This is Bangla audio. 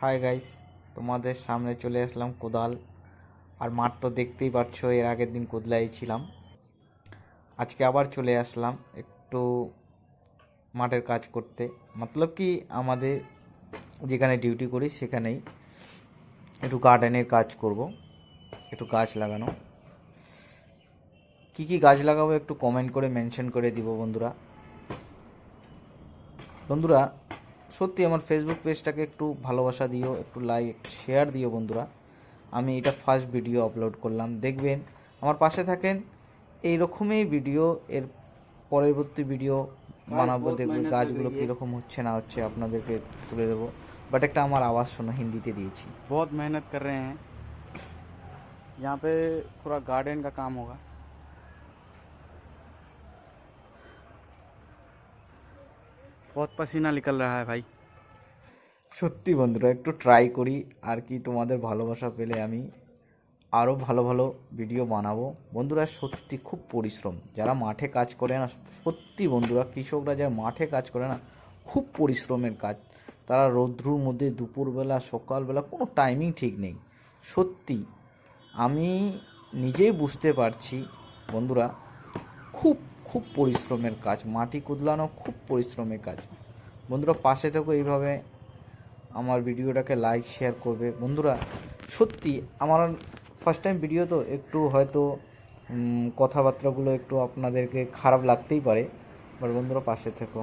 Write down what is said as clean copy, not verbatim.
হাই গাইস, তোমাদের সামনে চলে আসলাম কোদাল আর মাঠ তো দেখতেই পাচ্ছো। এর আগের দিন কোদলাইছিলাম, আজকে আবার চলে আসলাম একটু মাঠের কাজ করতে। মতলব কি আমাদের যেখানে ডিউটি করি সেখানেই একটু গার্ডেনের কাজ করব, একটু গাছ লাগানো। কি কি গাছ লাগাবো একটু কমেন্ট করে মেনশন করে দিব বন্ধুরা। বন্ধুরা সত্যি আমার ফেসবুক পেজটাকে একটু ভালোবাসা দিও, একটু লাইক শেয়ার দিও বন্ধুরা। আমি এটা ফার্স্ট ভিডিও আপলোড করলাম, দেখবেন আমার পাশে থাকেন। এই রকমই ভিডিও এর পরবর্তী ভিডিও বানাবো, দেখবেন গাছগুলো কীরকম হচ্ছে না হচ্ছে আপনাদেরকে তুলে দেবো। বাট একটা আমার আওয়াজ শোনো, হিন্দিতে দিয়েছি। बहुत मेहनत कर रहे हैं। यहाँ पे थोड़ा गार्डन का काम होगा। बहुत पसीना निकल रहा है भाई। সত্যি বন্ধুরা একটু ট্রাই করি আর কি, তোমাদের ভালোবাসা পেলে আমি আরও ভালো ভালো ভিডিও বানাবো বন্ধুরা। সত্যি খুব পরিশ্রম, যারা মাঠে কাজ করে না, সত্যি বন্ধুরা কৃষকরা যারা মাঠে কাজ করে না, খুব পরিশ্রমের কাজ। তারা রৌদ্রুর মধ্যে দুপুরবেলা সকালবেলা কোনো টাইমিং ঠিক নেই। সত্যি আমি নিজেই বুঝতে পারছি বন্ধুরা, খুব খুব পরিশ্রমের কাজ। মাটি কুদলানো খুব পরিশ্রমের কাজ বন্ধুরা। পাশে থেকো, এইভাবে আমার ভিডিওটাকে লাইক শেয়ার করবে বন্ধুরা। সত্যি আমার ফার্স্ট টাইম ভিডিও তো একটু হয়তো কথাবার্তাগুলো একটু আপনাদেরকে খারাপ লাগতেই পারে, বাট বন্ধুরা পাশে থেকো।